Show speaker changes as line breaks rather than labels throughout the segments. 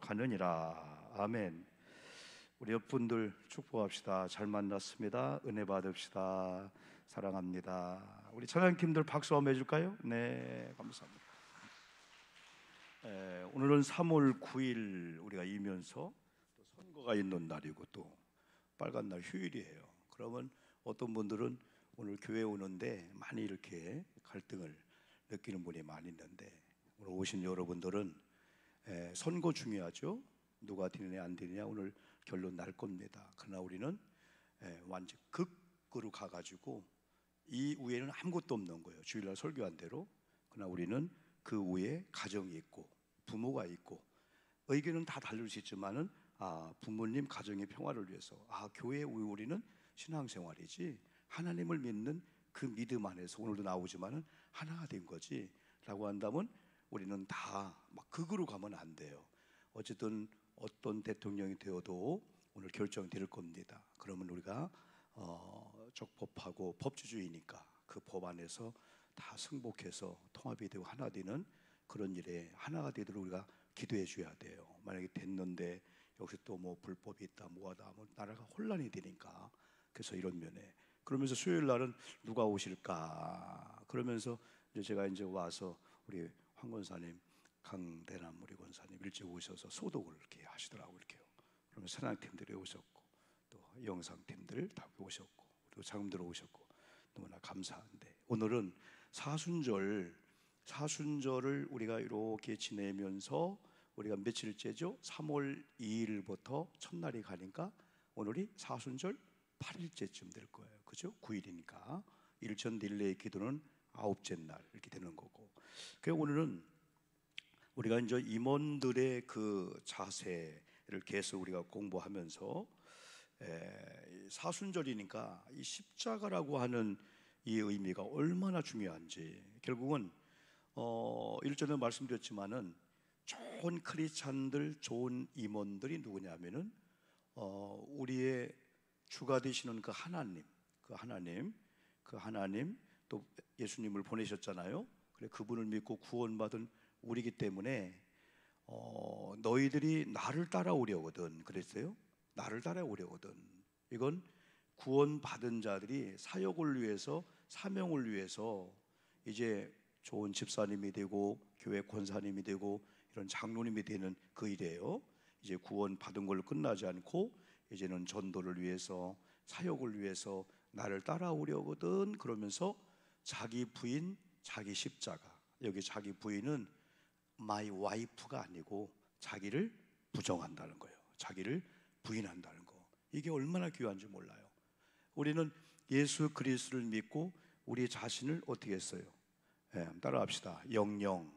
축복하느니라. 아멘. 우리 옆분들 축복합시다. 잘 만났습니다. 은혜 받읍시다. 사랑합니다. 우리 찬양팀들 박수 한번 해줄까요? 네, 감사합니다. 오늘은 3월 9일 우리가 이면서 또 선거가 있는 날이고 또 빨간 날 휴일이에요. 그러면 어떤 분들은 오늘 교회 오는데 많이 이렇게 갈등을 느끼는 분이 많이 있는데, 오늘 오신 여러분들은 선거 중요하죠. 누가 되느냐 안 되느냐 오늘 결론 날 겁니다. 그러나 우리는 완전 극으로 가가지고 이 위에는 아무것도 없는 거예요. 주일날 설교한 대로. 그러나 우리는 그 위에 가정이 있고 부모가 있고, 의견은 다 다를 수 있지만은 부모님 가정의 평화를 위해서 교회에 우리는 신앙생활이지 하나님을 믿는 그 믿음 안에서 오늘도 나오지만은 하나가 된 거지 라고 한다면 우리는 다 막 극으로 가면 안 돼요. 어쨌든 어떤 대통령이 되어도 오늘 결정이 될 겁니다. 그러면 우리가 적법하고 법주주의니까 그 법 안에서 다 승복해서 통합이 되고 하나 되는 그런 일에 하나가 되도록 우리가 기도해 줘야 돼요. 만약에 됐는데 여기서 또 뭐 불법이 있다 뭐하다 하면 나라가 혼란이 되니까. 그래서 이런 면에 그러면서 수요일 날은 누가 오실까 그러면서 이제 제가 이제 와서 우리 황 권사님, 강대남 우리 권사님 일찍 오셔서 소독을 이렇게 하시더라고요. 이렇게요. 그러면 사랑팀들이 오셨고 또 영상팀들 다 오셨고 또 장님들 오셨고 너무나 감사한데, 오늘은 사순절을 우리가 이렇게 지내면서 우리가 며칠째죠? 3월 2일부터 첫날이 가니까 오늘이 사순절 8일째쯤 될 거예요. 그죠? 9일이니까 일천 딜레이 기도는 9째 날 이렇게 되는 거고. 그래서 오늘은 우리가 이제 임원들의 그 자세를 계속 우리가 공부하면서 사순절이니까 이 십자가라고 하는 이 의미가 얼마나 중요한지, 결국은 일전에 말씀드렸지만은 좋은 크리스찬들, 좋은 임원들이 누구냐면은 우리의 주가 되시는 그 하나님 또 예수님을 보내셨잖아요. 그래 그분을 믿고 구원받은 우리기 때문에 너희들이 나를 따라오려거든 그랬어요. 나를 따라오려거든. 이건 구원받은 자들이 사역을 위해서, 사명을 위해서 이제 좋은 집사님이 되고 교회 권사님이 되고 이런 장로님이 되는 그 일이에요. 이제 구원받은 걸로 끝나지 않고 이제는 전도를 위해서, 사역을 위해서 나를 따라오려거든 그러면서 자기 부인, 자기 십자가. 여기 자기 부인은 my wife가 아니고 자기를 부정한다는 거예요. 자기를 부인한다는 거. 이게 얼마나 귀한지 몰라요. 우리는 예수 그리스도를 믿고 우리 자신을 어떻게 했어요? 따라합시다. 영영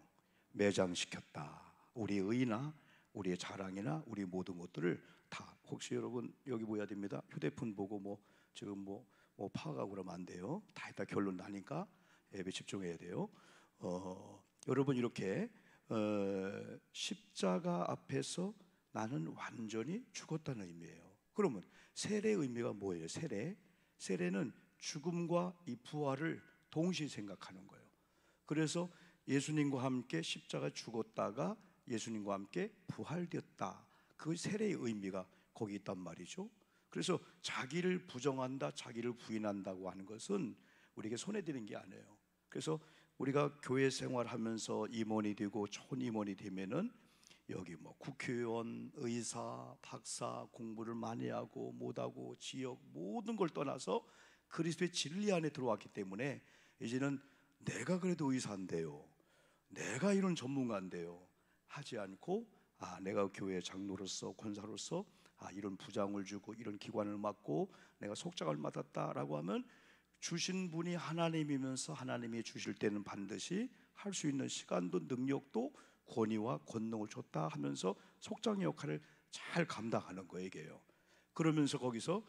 매장시켰다. 우리의 의나 우리의 자랑이나 우리 모든 것들을 다. 혹시 여러분 여기 보여야 됩니다. 휴대폰 보고 지금 뭐 파악하고 그러면 안 돼요. 다 결론 나니까 예배 집중해야 돼요. 여러분 이렇게 십자가 앞에서 나는 완전히 죽었다는 의미예요. 그러면 세례의 의미가 뭐예요? 세례는 죽음과 이 부활을 동시에 생각하는 거예요. 그래서 예수님과 함께 십자가 죽었다가 예수님과 함께 부활되었다. 그 세례의 의미가 거기 있단 말이죠. 그래서 자기를 부정한다, 자기를 부인한다고 하는 것은 우리에게 손해되는 게 아니에요. 그래서 우리가 교회 생활하면서 임원이 되고 좋은 임원이 되면은 여기 국회의원, 의사, 박사 공부를 많이 하고 못하고 지역 모든 걸 떠나서 그리스도의 진리 안에 들어왔기 때문에 이제는 내가 그래도 의사인데요, 내가 이런 전문가인데요 하지 않고 내가 교회 장로로서 권사로서 이런 부장을 주고 이런 기관을 맡고 내가 속장을 맡았다라고 하면 주신 분이 하나님이면서 하나님이 주실 때는 반드시 할 수 있는 시간도 능력도 권위와 권능을 줬다 하면서 속장의 역할을 잘 감당하는 거예요. 이게요. 그러면서 거기서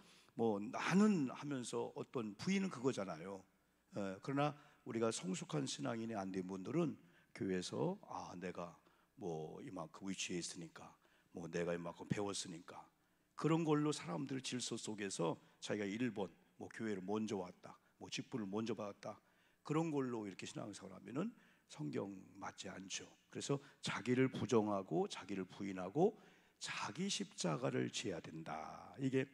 나는 하면서 어떤 부인은 그거잖아요. 그러나 우리가 성숙한 신앙인이 안 된 분들은 교회에서 내가 이만큼 위치에 있으니까 내가 이만큼 배웠으니까 그런 걸로 사람들 질서 속에서 자기가 1번 교회를 먼저 왔다, 직분을 먼저 받았다, 그런 걸로 이렇게 신앙생활 하면은 성경 맞지 않죠. 그래서 자기를 부정하고 자기를 부인하고 자기 십자가를 지어야 된다. 이게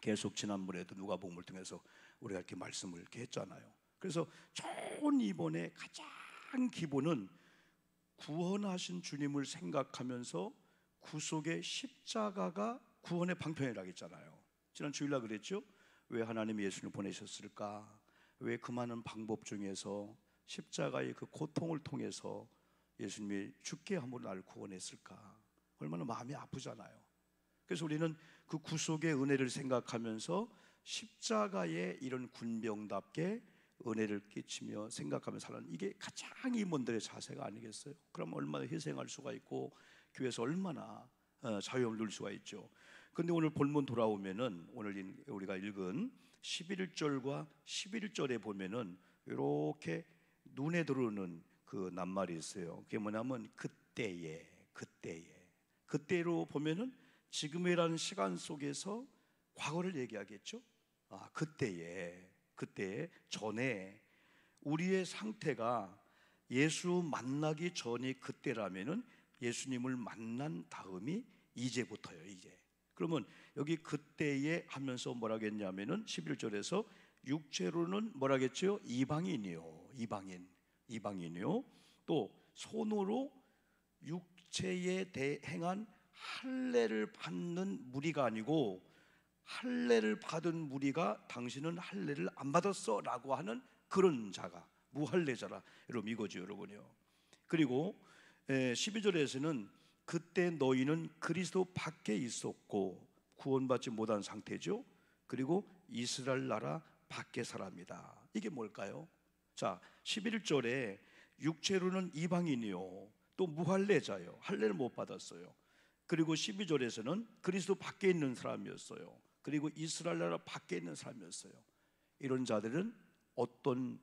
계속 지난번에도 누가복음을 통해서 우리가 이렇게 말씀을 이렇게 했잖아요. 그래서 좋은 이번에 가장 기본은 구원하신 주님을 생각하면서 구속의 십자가가 구원의 방편이라고 했잖아요. 지난 주일날 그랬죠. 왜 하나님이 예수를 보내셨을까? 왜 그 많은 방법 중에서 십자가의 그 고통을 통해서 예수님이 죽게 함으로 나를 구원했을까? 얼마나 마음이 아프잖아요. 그래서 우리는 그 구속의 은혜를 생각하면서 십자가의 이런 군병답게 은혜를 끼치며 생각하면서 사는, 이게 가장 임원들의 자세가 아니겠어요? 그럼 얼마나 희생할 수가 있고 교회에서 얼마나 자유함을 누릴 수가 있죠. 근데 오늘 본문 돌아오면은 오늘 우리가 읽은 11절과 11절에 보면은 이렇게 눈에 들어오는 그 낱말이 있어요. 그게 뭐냐면 그때로 보면은 지금이라는 시간 속에서 과거를 얘기하겠죠. 그때 전에 우리의 상태가 예수 만나기 전이 그때라면은 예수님을 만난 다음이 이제부터예요. 이제. 그러면 여기 그때에 하면서 뭐라고 했냐면은 11절에서 육체로는 뭐라겠죠? 이방인이요. 이방인이요. 또 손으로 육체에 행한 할례를 받는 무리가 아니고 할례를 받은 무리가 당신은 할례를 안 받았어 라고 하는 그런 자가 무할례자라, 여러분 이거죠 여러분요. 그리고 12절에서는 그때 너희는 그리스도 밖에 있었고 구원받지 못한 상태죠. 그리고 이스라엘 나라 밖의 사람이다. 이게 뭘까요? 자, 11절에 육체로는 이방인이요 또 무할례자요, 할례를 못 받았어요. 그리고 12절에서는 그리스도 밖에 있는 사람이었어요. 그리고 이스라엘 나라 밖에 있는 사람이었어요. 이런 자들은 어떤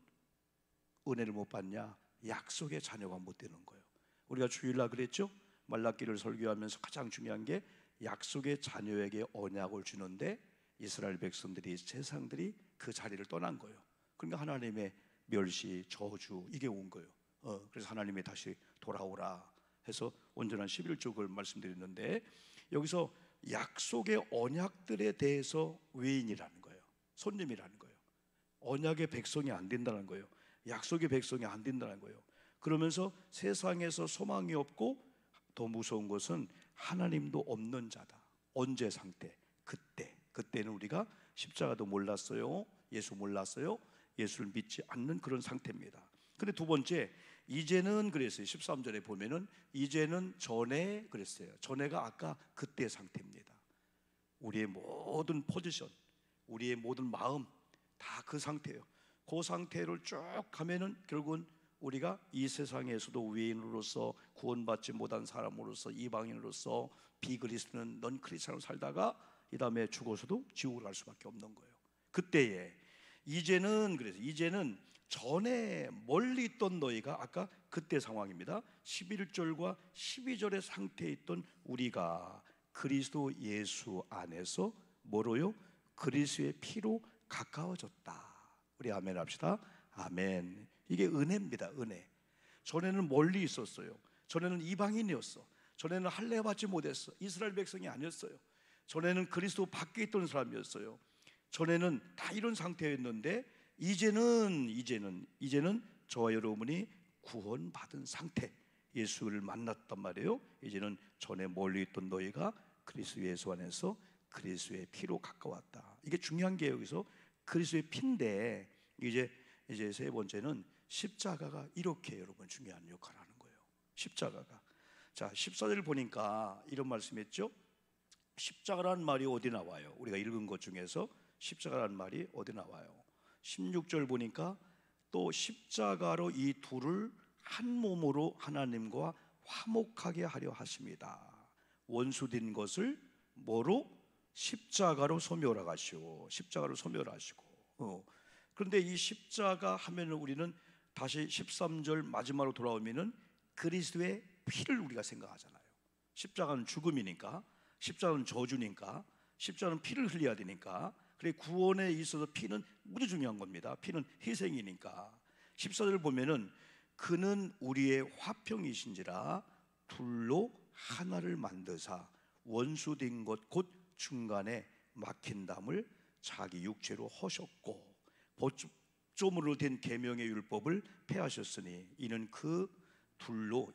은혜를 못 받냐? 약속의 자녀가 못 되는 거예요. 우리가 주일날 그랬죠? 말라기를 설교하면서 가장 중요한 게 약속의 자녀에게 언약을 주는데 이스라엘 백성들이, 세상들이 그 자리를 떠난 거예요. 그러니까 하나님의 멸시, 저주 이게 온 거예요. 그래서 하나님이 다시 돌아오라 해서 온전한 11족을 말씀드렸는데, 여기서 약속의 언약들에 대해서 외인이라는 거예요. 손님이라는 거예요. 언약의 백성이 안 된다는 거예요. 약속의 백성이 안 된다는 거예요. 그러면서 세상에서 소망이 없고 더 무서운 것은 하나님도 없는 자다. 언제 상태? 그때는 우리가 십자가도 몰랐어요. 예수 몰랐어요. 예수를 믿지 않는 그런 상태입니다. 근데 두 번째, 이제는 그랬어요. 13절에 보면은 이제는 전에 그랬어요. 전에가 아까 그때 상태입니다. 우리의 모든 포지션, 우리의 모든 마음 다 그 상태예요. 그 상태를 쭉 가면은 결국은 우리가 이 세상에서도 외인으로서 구원받지 못한 사람으로서 이방인으로서 비그리스도는 넌 크리스천으로 살다가 이 다음에 죽어서도 지옥을 갈 수밖에 없는 거예요. 그때에 이제는 그래서 이제는 전에 멀리 있던 너희가 아까 그때 상황입니다. 11절과 12절의 상태에 있던 우리가 그리스도 예수 안에서 뭐로요? 그리스도의 피로 가까워졌다. 우리 아멘 합시다. 아멘. 이게 은혜입니다. 은혜. 전에는 멀리 있었어요. 전에는 이방인이었어. 전에는 할례 받지 못했어. 이스라엘 백성이 아니었어요. 전에는 그리스도 밖에 있던 사람이었어요. 전에는 다 이런 상태였는데 이제는 저와 여러분이 구원받은 상태, 예수를 만났단 말이에요. 이제는 전에 멀리 있던 너희가 그리스도 예수 안에서 그리스도의 피로 가까웠다. 이게 중요한 게 여기서 그리스도의 피인데, 이제 세 번째는 십자가가 이렇게 여러분 중요한 역할을 하는 거예요. 십자가가. 자, 14절을 보니까 이런 말씀했죠. 십자가라는 말이 어디 나와요? 우리가 읽은 것 중에서 십자가라는 말이 어디 나와요? 16절 보니까 또 십자가로 이 둘을 한 몸으로 하나님과 화목하게 하려 하십니다. 원수된 것을 뭐로? 십자가로 소멸하시고, 십자가로 소멸하시고. 그런데 이 십자가 하면은 우리는 다시 13절 마지막으로 돌아오면은 그리스도의 피를 우리가 생각하잖아요. 십자가는 죽음이니까, 십자가는 저주니까, 십자가는 피를 흘려야 되니까. 그래, 구원에 있어서 피는 무지 중요한 겁니다. 피는 희생이니까. 14절을 보면은 그는 우리의 화평이신지라 둘로 하나를 만드사 원수된 것 곧 중간에 막힌 담을 자기 육체로 허셨고 법조문으로 된 계명의 율법을 폐하셨으니 이는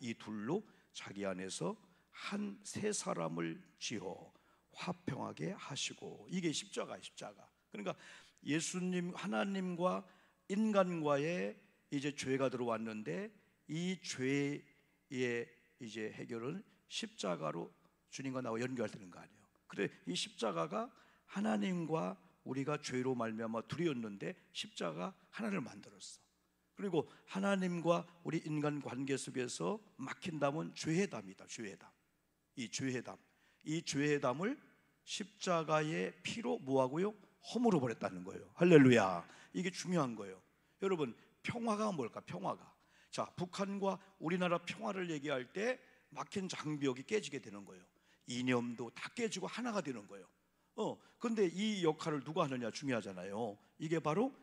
이 둘로 자기 안에서 한 세 사람을 지어 화평하게 하시고. 이게 십자가. 그러니까 예수님, 하나님과 인간과의 이제 죄가 들어왔는데 이 죄의 이제 해결은 십자가로 주님과 나와 연결되는 거 아니에요. 그래, 이 십자가가 하나님과 우리가 죄로 말미암아 둘이었는데 십자가 하나를 만들었어. 그리고 하나님과 우리 인간 관계 속에서 막힌 담은 죄회담이다. 이 죄회담을 십자가의 피로 뭐하고요? 허물어 버렸다는 거예요. 할렐루야. 이게 중요한 거예요. 여러분, 평화가 뭘까? 평화가. 자, 북한과 우리나라 평화를 얘기할 때 막힌 장벽이 깨지게 되는 거예요. 이념도 다 깨지고 하나가 되는 거예요. 근데 이 역할을 누가 하느냐 중요하잖아요. 이게 바로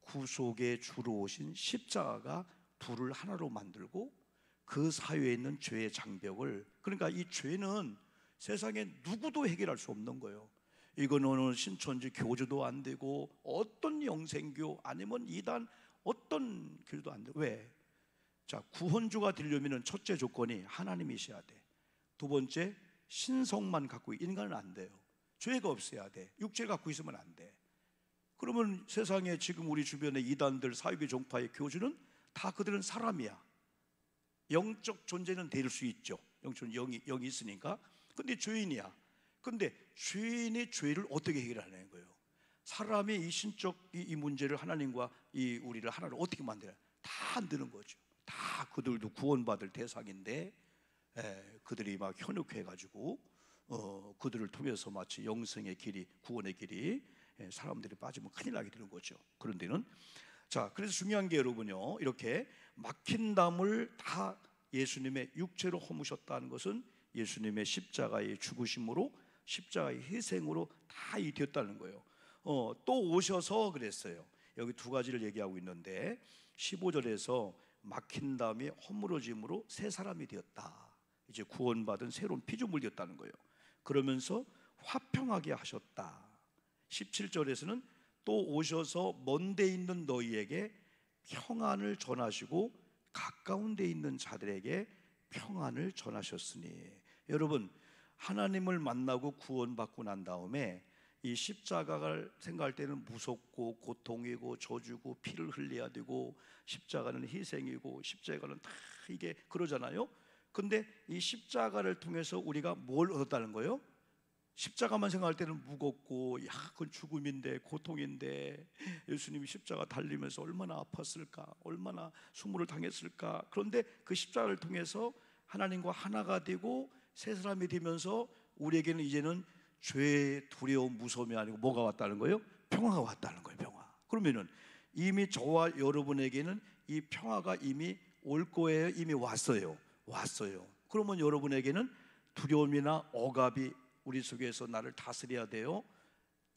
구속의 주로 오신 십자가가 둘을 하나로 만들고 그 사이에 있는 죄의 장벽을, 그러니까 이 죄는 세상에 누구도 해결할 수 없는 거예요. 이거는 신천지 교주도 안 되고 어떤 영생교 아니면 이단 어떤 길도 안 돼. 왜? 자, 구원주가 되려면 첫째 조건이 하나님이셔야 돼. 두 번째, 신성만 갖고 인간은 안 돼요. 죄가 없어야 돼. 육체를 갖고 있으면 안 돼. 그러면 세상에 지금 우리 주변의 이단들, 사유계 종파의 교주는 다 그들은 사람이야. 영적 존재는 될 수 있죠. 영이 있으니까. 근데 죄인이야. 근데 죄인의 죄를 어떻게 해결하는 거예요? 사람이 이 신적 이 문제를 하나님과 이 우리를 하나로 어떻게 만들어요? 다 안 되는 거죠. 다 그들도 구원받을 대상인데 그들이 막 현혹해가지고 그들을 통해서 마치 영생의 길이, 구원의 길이 사람들이 빠지면 큰일 나게 되는 거죠. 그런 데는. 자, 그래서 중요한 게 여러분요, 이렇게 막힌 담을 다 예수님의 육체로 허무셨다는 것은 예수님의 십자가의 죽으심으로, 십자가의 희생으로 다 되었다는 거예요. 또 오셔서 그랬어요. 여기 두 가지를 얘기하고 있는데 15절에서 막힌 담이 허물어짐으로 새 사람이 되었다. 이제 구원받은 새로운 피조물이 되었다는 거예요. 그러면서 화평하게 하셨다. 17절에서는 또 오셔서 먼 데 있는 너희에게 평안을 전하시고 가까운 데 있는 자들에게 평안을 전하셨으니. 여러분, 하나님을 만나고 구원받고 난 다음에 이 십자가를 생각할 때는 무섭고 고통이고 저주고 피를 흘려야 되고 십자가는 희생이고 십자가는 다 이게 그러잖아요. 근데 이 십자가를 통해서 우리가 뭘 얻었다는 거예요? 십자가만 생각할 때는 무겁고, 야, 그건 죽음인데, 고통인데, 예수님이 십자가 달리면서 얼마나 아팠을까, 얼마나 수모를 당했을까. 그런데 그 십자가를 통해서 하나님과 하나가 되고 새 사람이 되면서 우리에게는 이제는 죄의 두려움, 무서움이 아니고 뭐가 왔다는 거예요? 평화가 왔다는 거예요. 평화. 그러면은 이미 저와 여러분에게는 이 평화가 이미 올 거예요? 이미 왔어요? 그러면 여러분에게는 두려움이나 억압이 우리 속에서 나를 다스려야 돼요?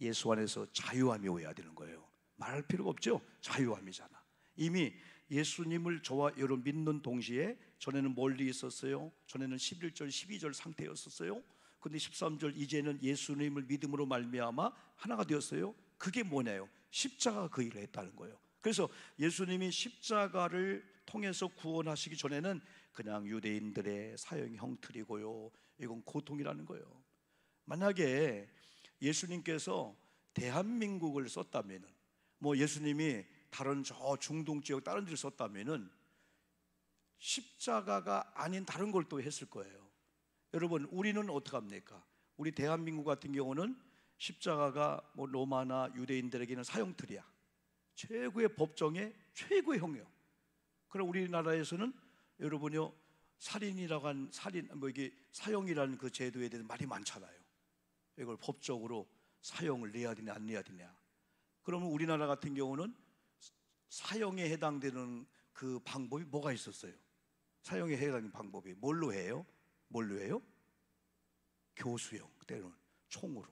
예수 안에서 자유함이 오야 되는 거예요. 말할 필요가 없죠? 자유함이잖아. 이미 예수님을 저와 여러분 믿는 동시에 전에는 멀리 있었어요. 전에는 11절 12절 상태였었어요. 근데 13절 이제는 예수님을 믿음으로 말미암아 하나가 되었어요. 그게 뭐냐요? 십자가 그 일을 했다는 거예요. 그래서 예수님이 십자가를 통해서 구원하시기 전에는 그냥 유대인들의 사형 형틀이고요, 이건 고통이라는 거예요. 만약에 예수님께서 대한민국을 썼다면은, 뭐 예수님이 다른 저 중동 지역 다른 데를 썼다면은 십자가가 아닌 다른 걸 또 했을 거예요. 여러분, 우리는 어떻게 합니까? 우리 대한민국 같은 경우는 십자가가 뭐 로마나 유대인들에게는 사형틀이야. 최고의 법정의 최고의 형이요. 그럼 우리나라에서는 여러분요, 살인이라고 한 살인 뭐 이게 사형이라는 그 제도에 대해서 말이 많잖아요. 이걸 법적으로 사형을 내야 되냐 안 내야 되냐. 그러면 우리나라 같은 경우는 사형에 해당되는 그 방법이 뭐가 있었어요? 사형에 해당되는 방법이 뭘로 해요? 교수형, 때로는 총으로,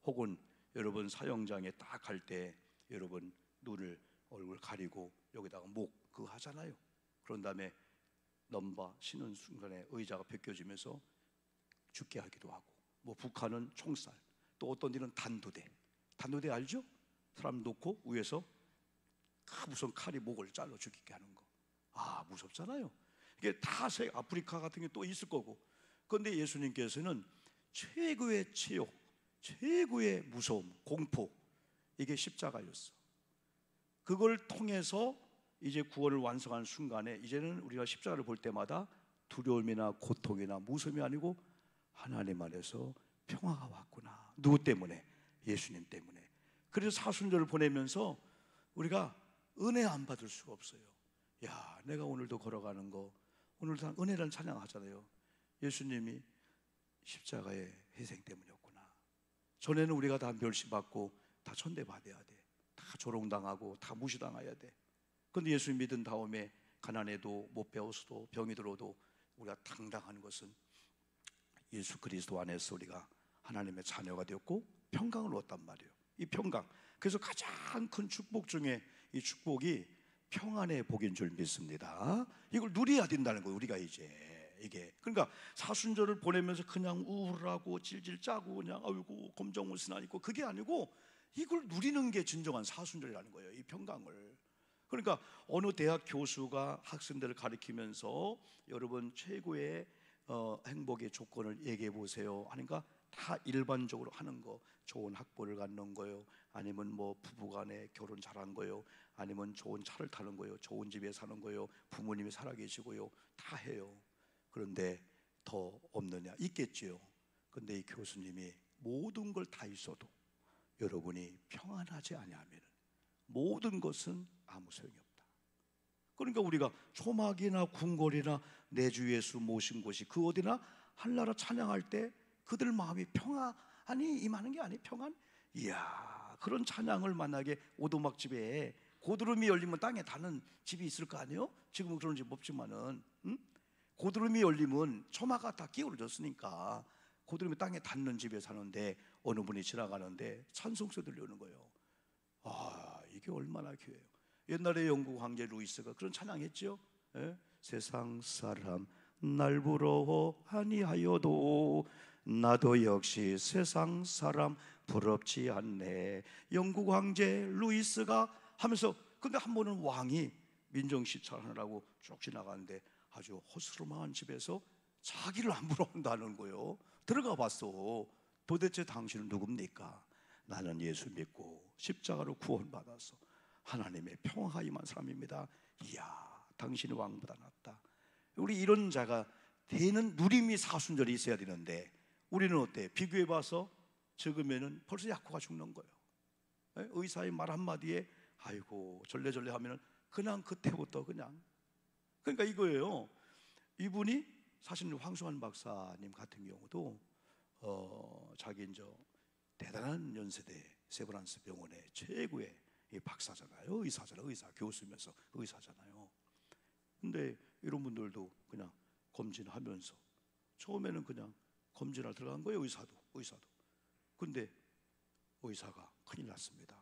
혹은 여러분 사형장에 딱 갈 때 여러분 눈을 얼굴 가리고 여기다가 목 그거 하잖아요. 그런 다음에 넘바 쉬는 순간에 의자가 벗겨지면서 죽게 하기도 하고, 뭐 북한은 총살, 또 어떤 일은 단두대 알죠? 사람 놓고 위에서 무슨 칼이 목을 잘라 죽이게 하는 거. 무섭잖아요. 이게 다 아프리카 같은 게 또 있을 거고. 그런데 예수님께서는 최고의 치욕, 최고의 무서움, 공포, 이게 십자가였어. 그걸 통해서 이제 구원을 완성한 순간에 이제는 우리가 십자가를 볼 때마다 두려움이나 고통이나 무서움이 아니고 하나님 안에서 평화가 왔구나. 누구 때문에? 예수님 때문에. 그래서 사순절을 보내면서 우리가 은혜 안 받을 수가 없어요. 야, 내가 오늘도 걸어가는 거, 오늘도 은혜라는 찬양하잖아요. 예수님이 십자가의 희생 때문이었구나. 전에는 우리가 다 멸시받고 다 천대받아야 돼. 다 조롱당하고 다 무시당해야 돼. 그런데 예수 믿은 다음에 가난해도 못 배워서도 병이 들어도 우리가 당당한 것은 예수 그리스도 안에서 우리가 하나님의 자녀가 되었고 평강을 얻었단 말이에요. 이 평강, 그래서 가장 큰 축복 중에 이 축복이 평안의 복인 줄 믿습니다. 이걸 누려야 된다는 거예요. 우리가 이게 그러니까 사순절을 보내면서 그냥 우울하고 질질 짜고 그냥 아이고 검정옷은 안 입고, 그게 아니고 이걸 누리는 게 진정한 사순절이라는 거예요. 이 평강을. 그러니까 어느 대학 교수가 학생들을 가르치면서 여러분 최고의 행복의 조건을 얘기해 보세요 하니까 다 일반적으로 하는 거, 좋은 학벌을 갖는 거요, 아니면 뭐 부부간에 결혼 잘한 거요, 아니면 좋은 차를 타는 거요, 좋은 집에 사는 거요, 부모님이 살아계시고요, 다 해요. 그런데 더 없느냐? 있겠지요. 근데 이 교수님이 모든 걸 다 있어도 여러분이 평안하지 아니하면 모든 것은 아무 소용이 없다. 그러니까 우리가 초막이나 궁궐이나 내 주 예수 모신 곳이 그 어디나 한나라 찬양할 때 그들 마음이 평안이 임하는 게 아니에요. 평안? 이야, 그런 찬양을 만약에 오두막집에 고드름이 열리면 땅에 닿는 집이 있을 거 아니에요? 지금은 그런 집 없지만은, 고드름이 열리면 초마가 다 기울어졌으니까 고드름이 땅에 닿는 집에 사는데 어느 분이 지나가는데 찬송소 들려오는 거예요. 이게 얼마나 귀해요. 옛날에 영국 황제 루이스가 그런 찬양했죠. 세상 사람 날 부러워하니하여도 나도 역시 세상 사람 부럽지 않네. 영국 황제 루이스가 하면서, 근데 한 번은 왕이 민정시찰하느라고 쭉 지나가는데 아주 허스름한 집에서 자기를 안 부러운다는 거예요. 들어가 봤어. 도대체 당신은 누굽니까? 나는 예수 믿고 십자가로 구원받아서 하나님의 평화가 임한 사람입니다. 이야, 당신이 왕보다 낫다. 우리 이런 자가 되는 누림이 사순절이 있어야 되는데 우리는 어때? 비교해봐서 적으면은 벌써 약호가 죽는 거예요. 의사의 말 한마디에 아이고 절레절레 하면은 그냥 그때부터 그냥. 그러니까 이거예요. 이분이 사실 황수환 박사님 같은 경우도 자기 이제 대단한 연세대 세브란스 병원의 최고의 박사잖아요. 의사잖아요. 의사, 교수면서 의사잖아요. 근데 이런 분들도 그냥 검진하면서 처음에는 그냥 검진을 들어간 거예요. 의사도. 근데 의사가 큰일 났습니다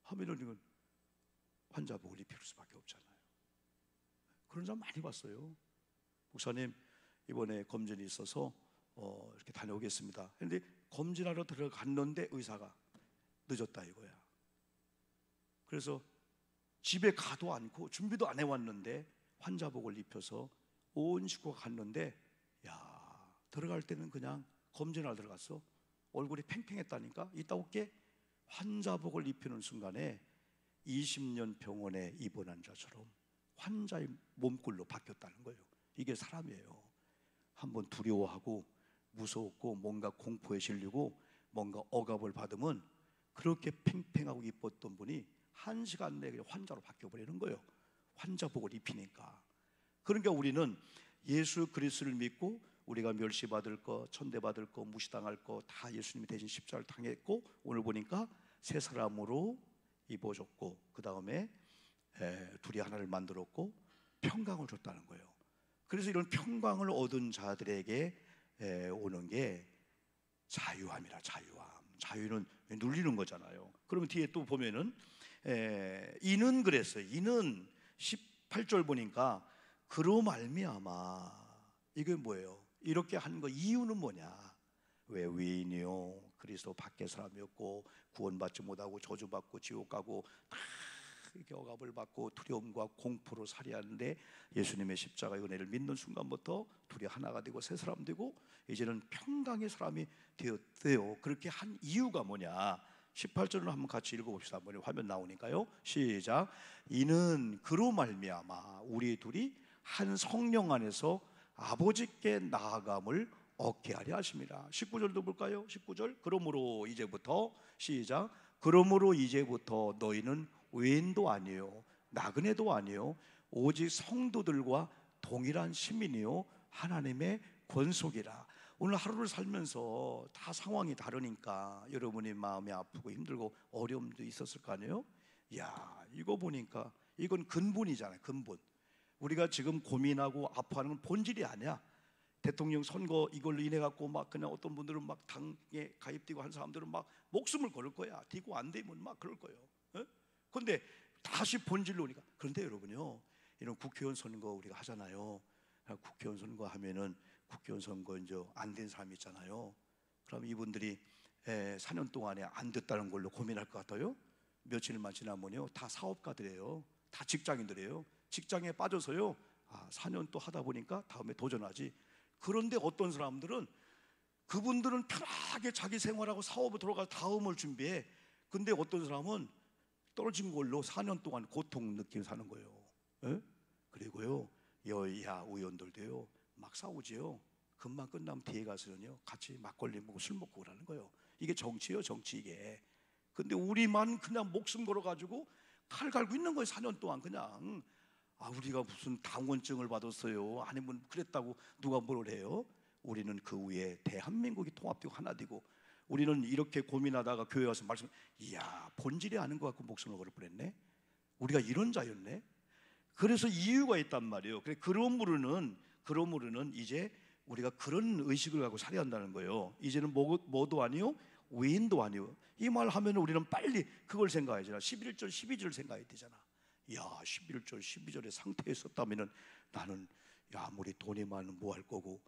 하면은 이건 환자복을 입힐 수밖에 없잖아요. 그런 사람 많이 봤어요. 목사님 이번에 검진이 있어서 이렇게 다녀오겠습니다. 그런데 검진하러 들어갔는데 의사가 늦었다 이거야. 그래서 집에 가도 않고 준비도 안 해왔는데 환자복을 입혀서 온 식구가 갔는데, 야, 들어갈 때는 그냥 검진하러 들어갔어. 얼굴이 팽팽했다니까. 이따 올게. 환자복을 입히는 순간에 20년 병원에 입원한 자처럼 환자의 몸꼴로 바뀌었다는 거예요. 이게 사람이에요. 한번 두려워하고 무서웠고 뭔가 공포에 질리고 뭔가 억압을 받으면 그렇게 팽팽하고 이뻤던 분이 1시간 내에 환자로 바뀌어버리는 거예요. 환자복을 입히니까. 그러니까 우리는 예수 그리스도를 믿고 우리가 멸시받을 거, 천대받을 거, 무시당할 거 다 예수님이 대신 십자가를 당했고 오늘 보니까 새 사람으로 입어줬고 그 다음에 둘이 하나를 만들었고 평강을 줬다는 거예요. 그래서 이런 평강을 얻은 자들에게 오는 게 자유함이라. 자유는 눌리는 거잖아요. 그러면 뒤에 또 보면은 이는 그랬어요. 이는 18절 보니까 그로 말미암아. 이게 뭐예요? 이렇게 한 거 이유는 뭐냐? 왜 위인이요 그리스도 밖의 사람이었고 구원받지 못하고 저주받고 지옥 가고 다 이렇게 억압을 받고 두려움과 공포로 살이하는데 예수님의 십자가의 은혜를 믿는 순간부터 둘이 하나가 되고 새 사람 되고 이제는 평강의 사람이 되었대요. 그렇게 한 이유가 뭐냐? 18절을 한번 같이 읽어봅시다. 한번 화면 나오니까요. 시작. 이는 그로 말미암아 우리 둘이 한 성령 안에서 아버지께 나아감을 얻게 하려 하십니다. 19절도 볼까요? 19절. 그러므로 이제부터 시작. 그러므로 이제부터 너희는 외인도 아니요 나그네도 아니요 오직 성도들과 동일한 시민이요 하나님의 권속이라. 오늘 하루를 살면서 다 상황이 다르니까 여러분이 마음이 아프고 힘들고 어려움도 있었을 거 아니에요? 야, 이거 보니까 이건 근본이잖아요. 근본. 우리가 지금 고민하고 아파하는 건 본질이 아니야. 대통령 선거 이걸로 인해 갖고 막 그냥 어떤 분들은 막 당에 가입되고 한 사람들은 막 목숨을 걸을 거야. 되고 안 되면 막 그럴 거예요. 그런데 다시 본질로 오니까. 그런데 여러분요, 이런 국회의원 선거 우리가 하잖아요. 국회의원 선거 하면은 국회의원 선거 이제 안 된 사람이 있잖아요. 그럼 이분들이 4년 동안에 안 됐다는 걸로 고민할 것 같아요. 며칠만 지나면요, 다 사업가들이에요. 다 직장인들이에요. 직장에 빠져서요, 4년 또 하다 보니까 다음에 도전하지. 그런데 어떤 사람들은 그분들은 편하게 자기 생활하고 사업을 들어가서 다음을 준비해. 근데 어떤 사람은 떨어진 걸로 4년 동안 고통 느끼며 사는 거예요. 그리고요, 여야 의원들도요 막 싸우지요. 금방 끝나면 뒤에 가서는요 같이 막걸리 먹고 술 먹고 그러는 거예요. 이게 정치예요, 정치 이게. 근데 우리만 그냥 목숨 걸어가지고 칼 갈고 있는 거예요. 4년 동안 그냥. 우리가 무슨 당원증을 받았어요? 아니면 그랬다고 누가 뭘 해요? 우리는 그 위에 대한민국이 통합되고 하나 되고, 우리는 이렇게 고민하다가 교회 와서 말씀, 이야 본질이 아는 것 같고 목숨을 걸을 뻔했네. 우리가 이런 자였네. 그래서 이유가 있단 말이에요. 그래, 그러므로는 이제 우리가 그런 의식을 갖고 살아야 한다는 거예요. 이제는 뭐도 아니요 외인도 아니요. 이 말 하면 우리는 빨리 그걸 생각해야잖아. 11절 12절 생각해야 되잖아. 야, 11절 12절의 상태에 있었다면 나는 아무리 돈이 많으면 뭐 할 거고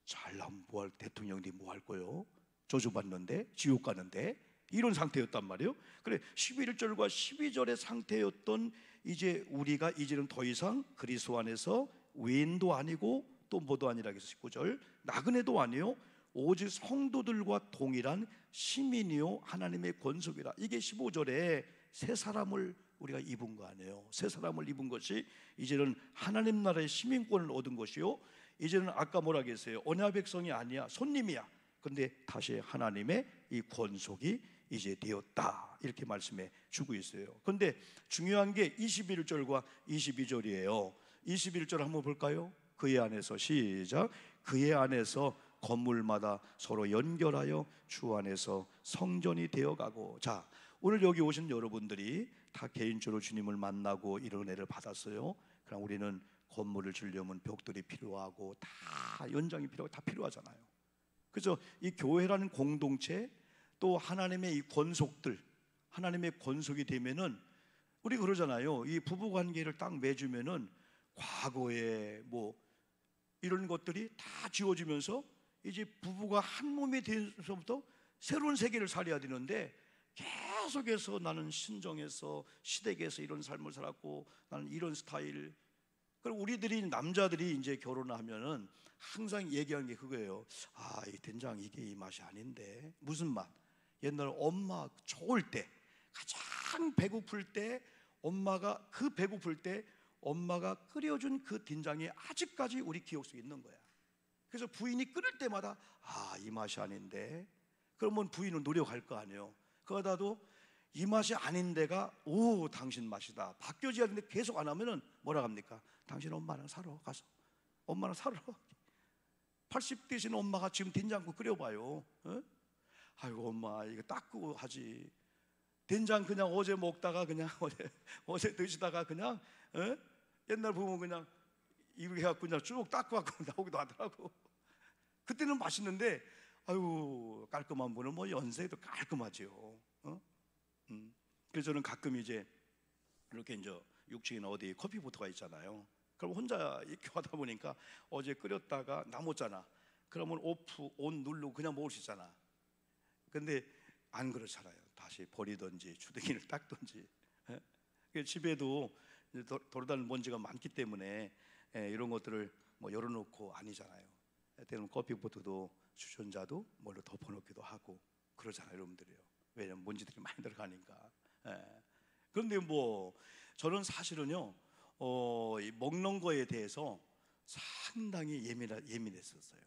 잘나면 뭐 할, 대통령이 뭐 할 거요? 저주받는데 지옥 가는데 이런 상태였단 말이에요. 그래, 11절과 12절의 상태였던 이제 우리가 이제는 더 이상 그리스도 안에서 외인도 아니고 또 뭐도 아니라 해서 19절 나그네도 아니요 오직 성도들과 동일한 시민이요 하나님의 권속이라. 이게 15절에 새 사람을 우리가 입은 거 아니에요. 새 사람을 입은 것이 이제는 하나님 나라의 시민권을 얻은 것이요, 이제는 아까 뭐라 했어요? 언약 백성이 아니야, 손님이야. 근데 다시 하나님의 이 권속이 이제 되었다, 이렇게 말씀해 주고 있어요. 근데 중요한 게 21절과 22절이에요 21절 한번 볼까요? 그의 안에서 시작. 그의 안에서 건물마다 서로 연결하여 주 안에서 성전이 되어가고. 자, 오늘 여기 오신 여러분들이 다 개인적으로 주님을 만나고 이런 은혜를 받았어요. 그럼 우리는 건물을 지으려면 벽돌이 필요하고 다 연장이 필요하고 다 필요하잖아요. 그래서 이 교회라는 공동체, 또 하나님의 이 권속들, 하나님의 권속이 되면은 우리 그러잖아요. 이 부부 관계를 딱 맺으면은 과거에 뭐 이런 것들이 다 지워지면서 이제 부부가 한 몸이 되면서부터 새로운 세계를 살아야 되는데, 계속해서 나는 신정해서 시댁에서 이런 삶을 살았고 나는 이런 스타일. 그리고 우리들이 남자들이 이제 결혼을 하면은 항상 얘기하는 게 그거예요. 이 된장 이게 이 맛이 아닌데. 무슨 맛? 옛날 엄마 좋을 때, 가장 배고플 때 엄마가 배고플 때 엄마가 끓여준 그 된장이 아직까지 우리 기억 속에 있는 거야. 그래서 부인이 끓일 때마다 이 맛이 아닌데. 그러면 부인은 노력할 거 아니에요. 그러다도 이 맛이 아닌데가 당신 맛이다 바뀌어져야 되는데 계속 안 하면은 뭐라 합니까? 당신 엄마랑 살아, 가서 엄마랑 살아. 80 되신 엄마가 지금 된장국 끓여봐요. 아이고 엄마 이거 닦고 하지. 된장 그냥 어제 먹다가 그냥 어제 드시다가 그냥 옛날 보면 그냥 이렇게 해갖고 그냥 쭉 닦고 갖고 나오기도 하더라고. 그때는 맛있는데 아유 깔끔한 분은 뭐 연세도 깔끔하죠. 그래서 저는 가끔 이제 이렇게 이제 6층이나 어디 커피포트가 있잖아요. 그럼 혼자 이렇게 하다 보니까 어제 끓였다가 남았잖아. 그러면 오프 온 누르고 그냥 먹을 수 있잖아. 근데 안 그렇잖아요. 다시 버리든지 주둥이를 닦든지. 집에도 돌아다니는 먼지가 많기 때문에 이런 것들을 뭐 열어놓고 아니잖아요. 때로는 커피포트도 주전자도 뭘로 덮어놓기도 하고 그러잖아요, 여러분들이요. 왜냐면 먼지들이 많이 들어가니까. 그런데 뭐 저는 사실은요, 이 먹는 거에 대해서 상당히 예민했었어요.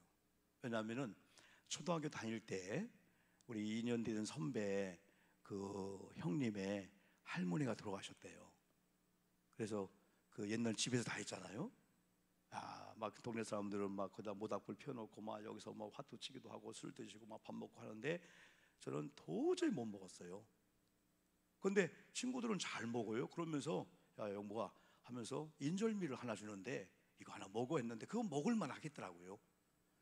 왜냐하면은 초등학교 다닐 때 우리 2년 되는 선배 그 형님의 할머니가 돌아가셨대요. 그래서 그 옛날 집에서 다 했잖아요. 막 동네 사람들은 막 거기다 모닥불 펴놓고 막 여기서 막 화투 치기도 하고 술 드시고 막 밥 먹고 하는데 저는 도저히 못 먹었어요. 근데 친구들은 잘 먹어요. 그러면서 야 영모가 하면서 인절미를 하나 주는데 이거 하나 먹어 했는데 그거 먹을만 하겠더라고요.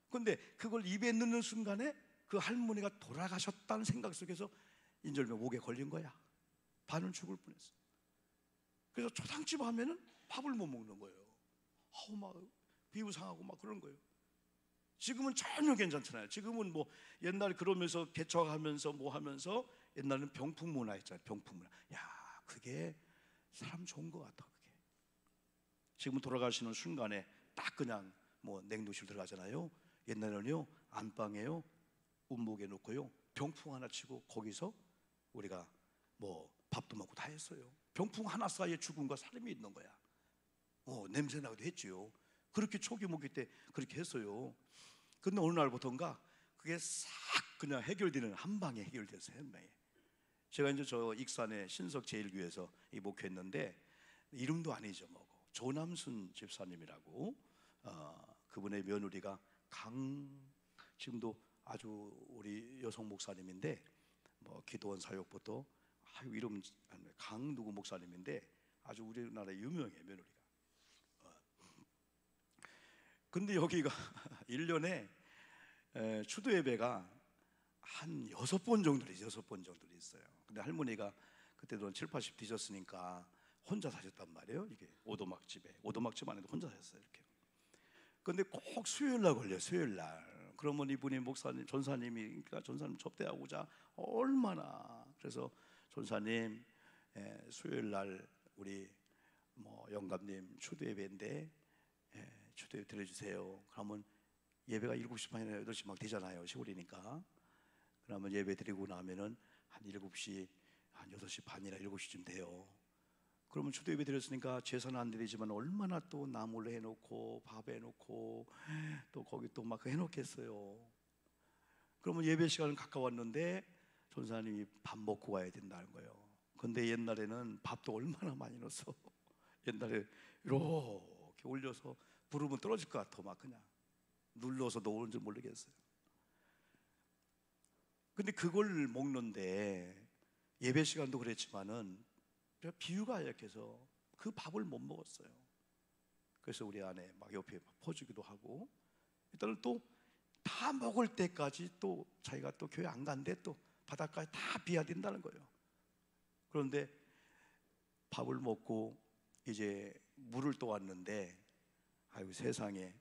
근데 그걸 입에 넣는 순간에 그 할머니가 돌아가셨다는 생각 속에서 인절미 목에 걸린 거야. 반은 죽을 뻔했어. 그래서 초상집 하면은 밥을 못 먹는 거예요. 막 비우상하고 막 그런 거예요. 지금은 전혀 괜찮잖아요. 지금은 뭐 옛날 그러면서 개척하면서 뭐 하면서 옛날에는 병풍 문화 했잖아요. 병풍 문화. 야, 그게 사람 좋은 것 같아. 그게 지금은 돌아가시는 순간에 딱 그냥 뭐 냉동실 들어가잖아요. 옛날에는요 안방에요 운목에 놓고요 병풍 하나 치고 거기서 우리가 뭐 밥도 먹고 다 했어요. 병풍 하나 사이에 죽음과 살인이 있는 거야. 냄새 나기도 했지요. 그렇게 초기 목기 때 그렇게 했어요. 근데 어느 날부터인가 그게 싹 그냥 해결되는, 한 방에 해결됐어요. 한 방에. 제가 이제 저 익산의 신석 제일교회에서 이 목회했는데 이름도 안 잊어먹어. 조남순 집사님이라고 그분의 며느리가 지금도 아주 우리 여성 목사님인데 뭐 기도원 사역부터 이름 강 누구 목사님인데 아주 우리나라에 유명해 며느리가. 근데 여기가 1년에 추도 예배가 한 6번 정도 있어요. 근데 할머니가 그때도 7, 80 뒤졌으니까 혼자 사셨단 말이에요. 이게 오도막집 안에도 혼자 사셨어요. 이렇게. 근데 꼭 수요일 날 걸려요. 수요일 날. 그러면 이분이 목사님, 전사님이 그러니까 전사님 접대하고자 얼마나. 그래서 전사님 수요일 날 우리 뭐 영감님 추도 예배인데 추도 예배 드려주세요. 그러면 예배가 7시 반이나 8시 막 되잖아요. 시골이니까. 그러면 예배 드리고 나면은 한 7시, 한 6시 반이나 7시쯤 돼요. 그러면 추도 예배 드렸으니까 제사는 안 드리지만 얼마나 또 나물 해놓고 밥 해놓고 또 거기 또 막 해놓겠어요. 그러면 예배 시간은 가까웠는데 전사님이 밥 먹고 가야 된다는 거예요. 근데 옛날에는 밥도 얼마나 많이 넣었어. 옛날에 이렇게 올려서 부르면 떨어질 것 같아. 막 그냥 눌러서 넣은 줄 모르겠어요. 근데 그걸 먹는데 예배 시간도 그랬지만은 비유가 약해서 그 밥을 못 먹었어요. 그래서 우리 아내 막 옆에 퍼주기도 하고 일단은 또 다 먹을 때까지 또 자기가 또 교회 안 간대 또 바닷가에 다 비워야 된다는 거예요. 그런데 밥을 먹고 이제 물을 또 왔는데 아이고 세상에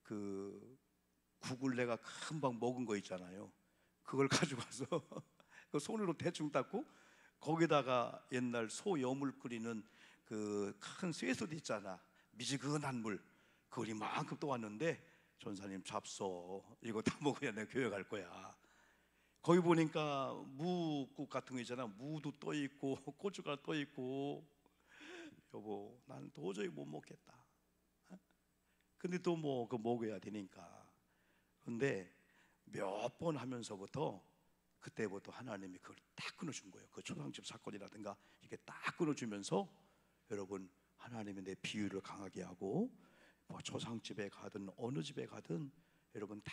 그 국을 내가 금방 먹은 거 있잖아요. 그걸 가지고 와서 그 손으로 대충 닦고 거기다가 옛날 소 여물 끓이는 그 큰 쇠솥 있잖아. 미지근한 물 그걸 이만큼 또 왔는데 전사님 잡숴 이거 다 먹어야 내가 교회 갈 거야. 거기 보니까 무국 같은 거 있잖아. 무도 떠 있고 고춧가루 떠 있고 여보 나는 도저히 못 먹겠다. 근데 또 뭐 그 먹어야 되니까. 근데 몇 번 하면서부터 그때부터 하나님이 그걸 딱 끊어준 거예요. 그 초상집 사건이라든가 이게 딱 끊어주면서 여러분 하나님이 내 비유를 강하게 하고 뭐 초상집에 가든 어느 집에 가든 여러분 다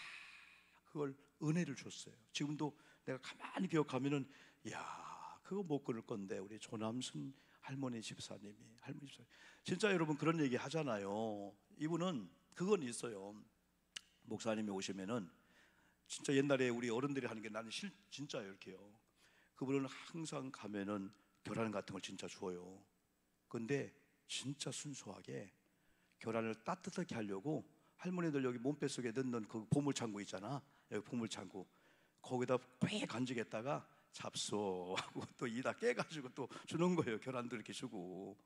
그걸 은혜를 줬어요. 지금도 내가 가만히 기억하면은 야 그거 못 끊을 건데 우리 조남순 할머니 집사님 진짜 여러분 그런 얘기 하잖아요. 이분은 그건 있어요. 목사님이 오시면은 진짜 옛날에 우리 어른들이 하는 게 나는 진짜 이렇게요. 그분은 항상 가면은 계란 같은 걸 진짜 줘요. 근데 진짜 순수하게 계란을 따뜻하게 하려고 할머니들 여기 몸뱃속에 넣는 그 보물창고 있잖아. 여기 보물창고 거기다 꽤 간직했다가 잡숴하고 또 이다 깨가지고 또 주는 거예요. 계란도 이렇게 주고.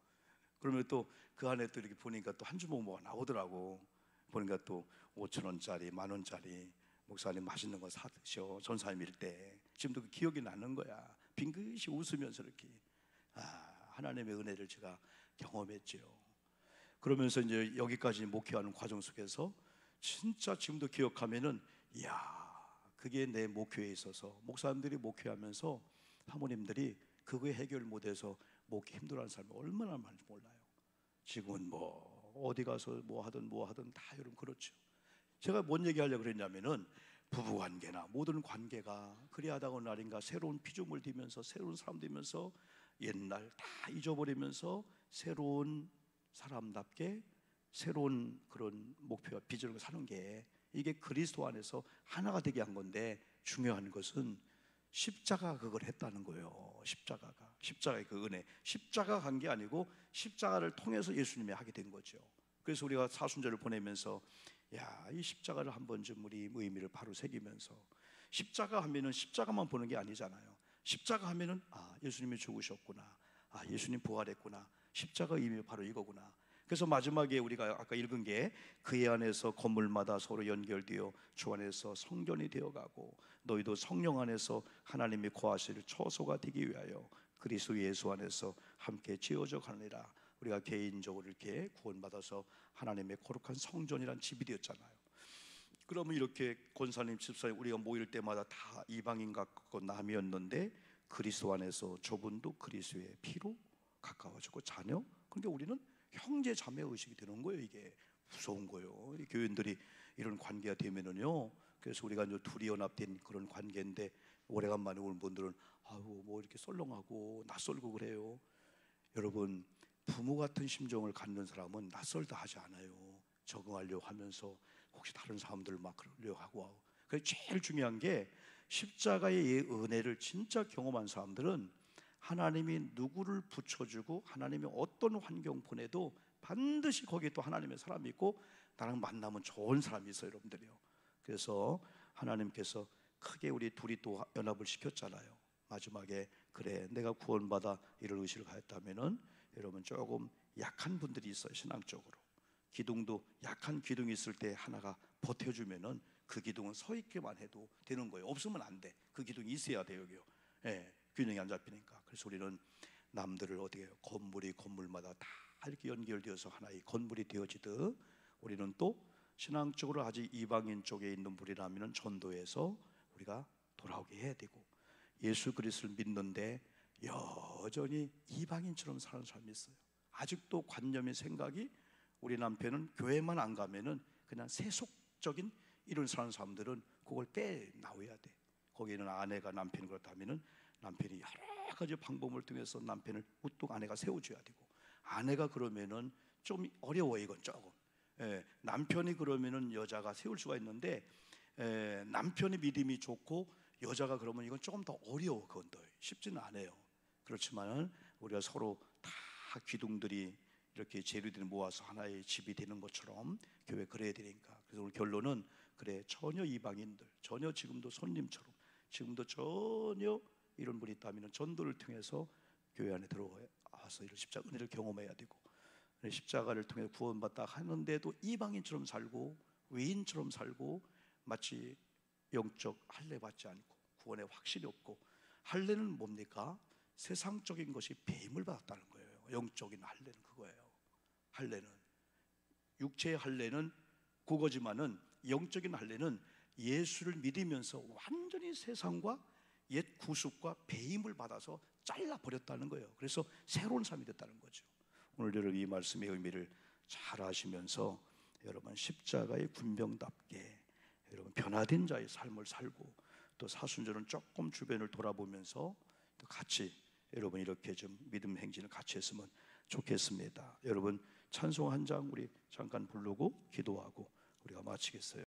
그러면 또 그 안에 또 이렇게 보니까 또 한 주먹 뭐가 나오더라고. 보니까 또 5,000원짜리, 10,000원짜리. 목사님 맛있는 거 사드셔. 전사님일 때. 지금도 그 기억이 나는 거야. 빙긋이 웃으면서 이렇게. 하나님의 은혜를 제가 경험했죠. 그러면서 이제 여기까지 목회하는 과정 속에서 진짜 지금도 기억하면은, 이야, 그게 내 목회에 있어서 목사님들이 목회하면서 사모님들이 그거에 해결 못해서 목회 힘들어하는 사람이 얼마나 많은지 몰라요. 지금은 뭐 어디 가서 뭐 하든 다 여러분 그렇죠. 제가 뭔 얘기하려고 그랬냐면은, 부부관계나 모든 관계가 그리 하다가 어느 날인가 새로운 피조물 되면서 새로운 사람 되면서 옛날 다 잊어버리면서 새로운 사람답게 새로운 그런 목표와 비전을 사는 게, 이게 그리스도 안에서 하나가 되게 한 건데, 중요한 것은 십자가가 그걸 했다는 거예요. 십자가의 그 은혜, 십자가 간 게 아니고 십자가를 통해서 예수님이 하게 된 거죠. 그래서 우리가 사순절을 보내면서 이 십자가를 한 번쯤 우리 의미를 바로 새기면서, 십자가 하면은 십자가만 보는 게 아니잖아요. 십자가 하면은 예수님이 죽으셨구나, 예수님 부활했구나, 십자가 의미 바로 이거구나. 그래서 마지막에 우리가 아까 읽은 게, 그의 안에서 건물마다 서로 연결되어 주 안에서 성전이 되어가고 너희도 성령 안에서 하나님이 거하실 처소가 되기 위하여 그리스도 예수 안에서 함께 지어져 가느니라. 우리가 개인적으로 이렇게 구원받아서 하나님의 거룩한 성전이란 집이 되었잖아요. 그러면 이렇게 권사님, 집사님 우리가 모일 때마다 다 이방인 같고 남이었는데, 그리스도 안에서 저분도 그리스도의 피로 가까워지고 자녀. 그러니까 우리는 형제 자매 의식이 되는 거예요. 이게 무서운 거예요. 이 교인들이 이런 관계가 되면은요. 그래서 우리가 이제 둘이 연합된 그런 관계인데, 오래간만에 오는 분들은 뭐 이렇게 썰렁하고 낯설고 그래요. 여러분, 부모 같은 심정을 갖는 사람은 낯설다 하지 않아요. 적응하려고 하면서 혹시 다른 사람들 막 그러려고 하고. 그래서 제일 중요한 게, 십자가의 은혜를 진짜 경험한 사람들은 하나님이 누구를 붙여주고 하나님이 어떤 환경 보내도 반드시 거기에 또 하나님의 사람이 있고, 나랑 만나면 좋은 사람이 있어요, 여러분들이요. 그래서 하나님께서 크게 우리 둘이 또 연합을 시켰잖아요. 마지막에, 그래 내가 구원받아 이런 의식을 가졌다면은, 여러분 조금 약한 분들이 있어요. 신앙적으로 기둥도 약한 기둥이 있을 때 하나가 버텨주면은 그 기둥은 서 있기만 해도 되는 거예요. 없으면 안 돼. 그 기둥이 있어야 돼요, 여기요. 균형이 안 잡히니까. 그래서 우리는 남들을 어떻게 해요? 건물마다 다 이렇게 연결되어서 하나의 건물이 되어지듯, 우리는 또 신앙적으로 아직 이방인 쪽에 있는 분이라면 전도해서 우리가 돌아오게 해야 되고, 예수 그리스도를 믿는데 여전히 이방인처럼 사는 사람이 있어요. 아직도 관념의 생각이, 우리 남편은 교회만 안 가면은 그냥 세속적인 이런 사는 사람들은 그걸 빼나와야 돼. 거기에는 아내가 남편이 그렇다면은 남편이 여러 가지 방법을 통해서 남편을 우뚝 아내가 세워줘야 되고, 아내가 그러면은 좀 어려워. 이건 조금 남편이 그러면은 여자가 세울 수가 있는데, 남편의 믿음이 좋고 여자가 그러면 이건 조금 더 어려워. 그건 더 쉽지는 않아요. 그렇지만은 우리가 서로 다 기둥들이 이렇게 재료들을 모아서 하나의 집이 되는 것처럼 교회 그래야 되니까. 그래서 오늘 결론은, 그래 전혀 이방인들, 전혀 지금도 손님처럼, 지금도 전혀 이런 분이 있다면 전도를 통해서 교회 안에 들어와서 이런 십자가 은혜를 경험해야 되고, 십자가를 통해 구원받다 하는데도 이방인처럼 살고 외인처럼 살고, 마치 영적 할례 받지 않고 구원의 확신이 없고. 할례는 뭡니까? 세상적인 것이 배임을 받았다는 거예요. 영적인 할례는 그거예요. 할례는, 육체의 할례는 그거지만은 영적인 할례는 예수를 믿으면서 완전히 세상과 옛 구속과 배임을 받아서 잘라버렸다는 거예요. 그래서 새로운 삶이 됐다는 거죠. 오늘 여러분 이 말씀의 의미를 잘 아시면서, 여러분 십자가의 군병답게 여러분 변화된 자의 삶을 살고, 또 사순절은 조금 주변을 돌아보면서 또 같이 여러분 이렇게 좀 믿음 행진을 같이 했으면 좋겠습니다. 여러분 찬송 한 장 우리 잠깐 부르고 기도하고 우리가 마치겠어요.